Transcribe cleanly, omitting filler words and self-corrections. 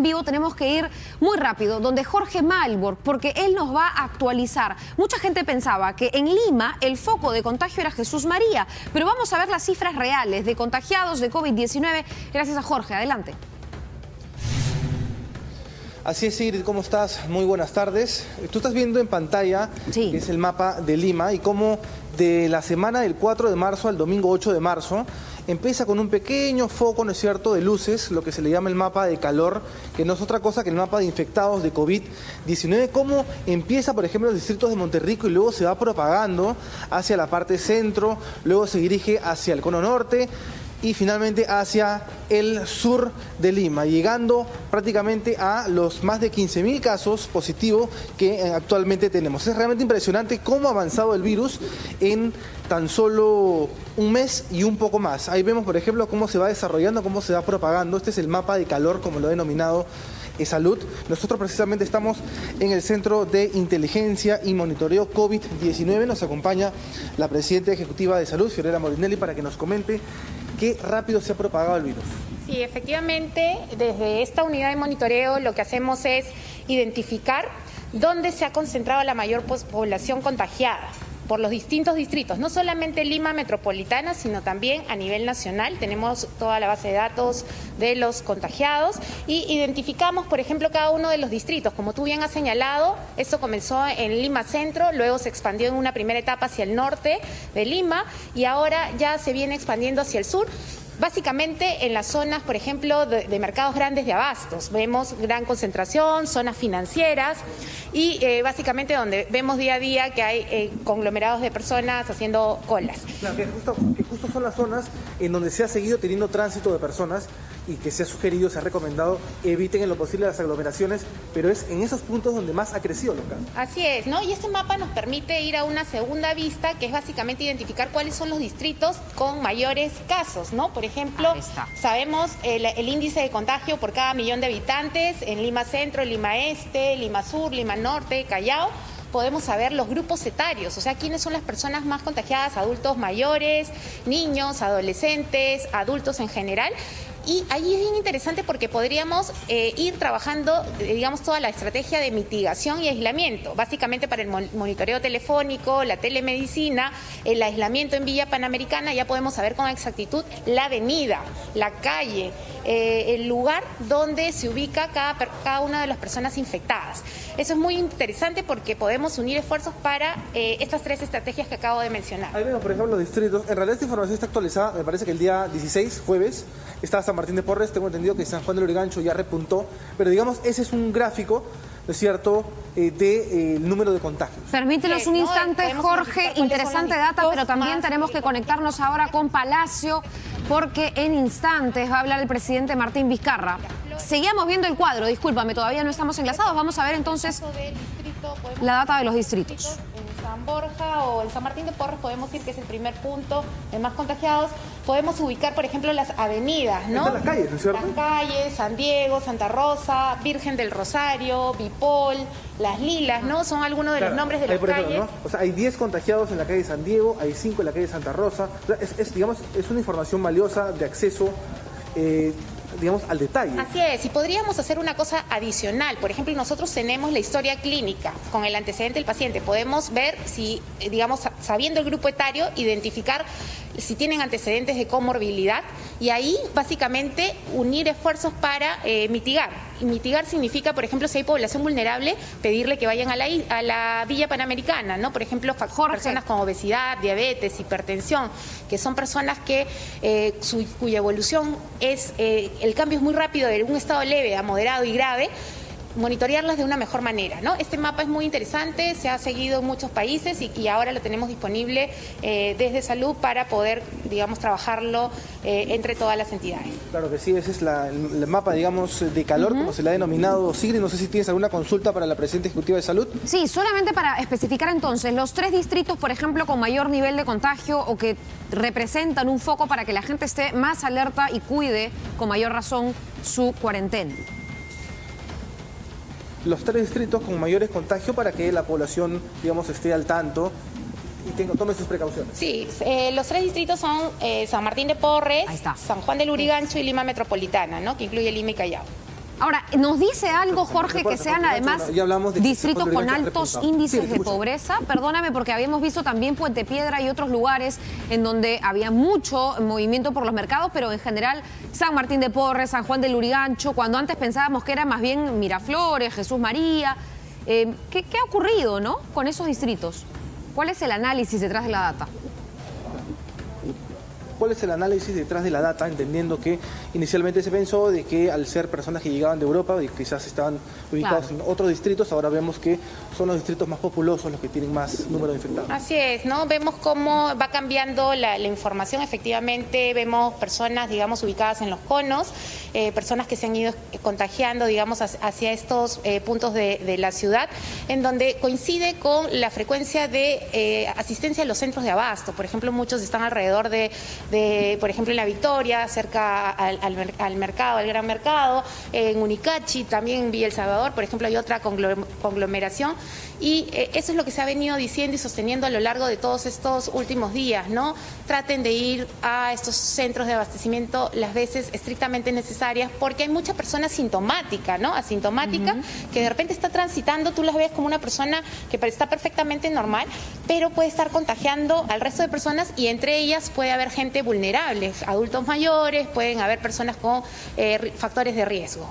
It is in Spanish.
en vivo tenemos que ir muy rápido, donde Jorge Malborg, porque él nos va a actualizar. Mucha gente pensaba que en Lima el foco de contagio era Jesús María, pero vamos a ver las cifras reales de contagiados de COVID-19. Gracias a Jorge, adelante. Así es, Sigrid, ¿cómo estás? Muy buenas tardes. Tú estás viendo en pantalla, sí, que es el mapa de Lima, y cómo de la semana del 4 de marzo al domingo 8 de marzo, empieza con un pequeño foco, ¿no es cierto?, de luces, lo que se le llama el mapa de calor, que no es otra cosa que el mapa de infectados de COVID-19, cómo empieza, por ejemplo, en los distritos de Monterrico y luego se va propagando hacia la parte centro, luego se dirige hacia el cono norte, y finalmente hacia el sur de Lima, llegando prácticamente a los más de 15.000 casos positivos que actualmente tenemos. Es realmente impresionante cómo ha avanzado el virus en tan solo un mes y un poco más. Ahí vemos, por ejemplo, cómo se va desarrollando, cómo se va propagando. Este es el mapa de calor, como lo he denominado Salud. Nosotros precisamente estamos en el Centro de Inteligencia y Monitoreo COVID-19. Nos acompaña la Presidenta Ejecutiva de Salud, Fiorella Molinelli, para que nos comente qué rápido se ha propagado el virus. Sí, efectivamente, desde esta unidad de monitoreo lo que hacemos es identificar dónde se ha concentrado la mayor población contagiada por los distintos distritos, no solamente Lima metropolitana, sino también a nivel nacional. Tenemos toda la base de datos de los contagiados y identificamos, por ejemplo, cada uno de los distritos. Como tú bien has señalado, esto comenzó en Lima Centro, luego se expandió en una primera etapa hacia el norte de Lima y ahora ya se viene expandiendo hacia el sur. Básicamente en las zonas, por ejemplo, de mercados grandes de abastos, vemos gran concentración, zonas financieras y básicamente donde vemos día a día que hay conglomerados de personas haciendo colas. Claro, que justo son las zonas en donde se ha seguido teniendo tránsito de personas y que se ha sugerido, se ha recomendado, eviten en lo posible las aglomeraciones, pero es en esos puntos donde más ha crecido los casos. Así es, ¿no? Y este mapa nos permite ir a una segunda vista, que es básicamente identificar cuáles son los distritos con mayores casos, ¿no? Por ejemplo, sabemos el índice de contagio por cada millón de habitantes en Lima Centro, Lima Este, Lima Sur, Lima Norte, Callao. Podemos saber los grupos etarios, o sea, quiénes son las personas más contagiadas, adultos mayores, niños, adolescentes, adultos en general. Y ahí es bien interesante porque podríamos ir trabajando, digamos, toda la estrategia de mitigación y aislamiento, básicamente para el monitoreo telefónico, la telemedicina, el aislamiento en Villa Panamericana. Ya podemos saber con exactitud la avenida, la calle, el lugar donde se ubica cada una de las personas infectadas. Eso es muy interesante porque podemos unir esfuerzos para estas tres estrategias que acabo de mencionar. Ahí vemos, por ejemplo, los distritos. En realidad esta información está actualizada, me parece que el día 16, jueves, está San Martín de Porres. Tengo entendido que San Juan del Lurigancho ya repuntó, pero digamos, ese es un gráfico, ¿no es cierto?, del número de contagios. Permítenos un instante, Jorge, interesante data, pero también tenemos que conectarnos ahora con Palacio, porque en instantes va a hablar el presidente Martín Vizcarra. Seguíamos viendo el cuadro, discúlpame, todavía no estamos enlazados. Vamos a ver entonces la data de los distritos. En San Borja o en San Martín de Porres podemos decir que es el primer punto de más contagiados. Podemos ubicar, por ejemplo, las avenidas, ¿no? Están las calles, ¿no es cierto? Las calles, San Diego, Santa Rosa, Virgen del Rosario, Bipol, Las Lilas, ¿no? Son algunos de los nombres de las calles. ¿No? O sea, hay 10 contagiados en la calle San Diego, hay 5 en la calle Santa Rosa. O sea, digamos, es una información valiosa de acceso, digamos, al detalle. Así es, y podríamos hacer una cosa adicional. Por ejemplo, nosotros tenemos la historia clínica con el antecedente del paciente. Podemos ver si, digamos, sabiendo el grupo etario, identificar si tienen antecedentes de comorbilidad y ahí básicamente unir esfuerzos para mitigar. Y mitigar significa, por ejemplo, si hay población vulnerable, pedirle que vayan a la Villa Panamericana, ¿no? Por ejemplo, personas con obesidad, diabetes, hipertensión, que son personas que cuya evolución es, el cambio es muy rápido de un estado leve a moderado y grave. Monitorearlas de una mejor manera, ¿no? Este mapa es muy interesante, se ha seguido en muchos países y ahora lo tenemos disponible desde Salud para poder, digamos, trabajarlo entre todas las entidades. Claro que sí, ese es el mapa, digamos, de calor, como se le ha denominado. Sigrid, no sé si tienes alguna consulta para la Presidenta Ejecutiva de Salud. Sí, solamente para especificar entonces, los 3 distritos, por ejemplo, con mayor nivel de contagio o que representan un foco para que la gente esté más alerta y cuide con mayor razón su cuarentena. Los 3 distritos con mayores contagios para que la población, digamos, esté al tanto y tome sus precauciones. Sí, los 3 distritos son San Martín de Porres, San Juan del Lurigancho y Lima Metropolitana, ¿no? Que incluye Lima y Callao. Ahora, ¿nos dice algo, Jorge, que sean además ya hablamos de que distritos Puente con Lurigancho es altos responsable? índices Sí, de escucho. pobreza? Perdóname, porque habíamos visto también Puente Piedra y otros lugares en donde había mucho movimiento por los mercados, pero en general San Martín de Porres, San Juan de Lurigancho, cuando antes pensábamos que era más bien Miraflores, Jesús María. ¿Qué ha ocurrido, no, con esos distritos? ¿Cuál es el análisis detrás de la data? ¿Cuál es el análisis detrás de la data? Entendiendo que inicialmente se pensó de que al ser personas que llegaban de Europa y quizás estaban ubicados en otros distritos, ahora vemos que son los distritos más populosos los que tienen más número de infectados. Así es, ¿no? Vemos cómo va cambiando la información. Efectivamente, vemos personas, digamos, ubicadas en los conos, personas que se han ido contagiando, digamos, hacia estos puntos de la ciudad, en donde coincide con la frecuencia de asistencia a los centros de abasto. Por ejemplo, muchos están alrededor por ejemplo, en La Victoria, cerca al mercado, al gran mercado, en Unicachi, también en Villa El Salvador, por ejemplo, hay otra conglomeración, y eso es lo que se ha venido diciendo y sosteniendo a lo largo de todos estos últimos días, ¿no? Traten de ir a estos centros de abastecimiento las veces estrictamente necesarias, porque hay mucha persona asintomática, ¿no? Asintomática, que de repente está transitando, tú las ves como una persona que está perfectamente normal, pero puede estar contagiando al resto de personas, y entre ellas puede haber gente vulnerable, adultos mayores, pueden haber personas con factores de riesgo.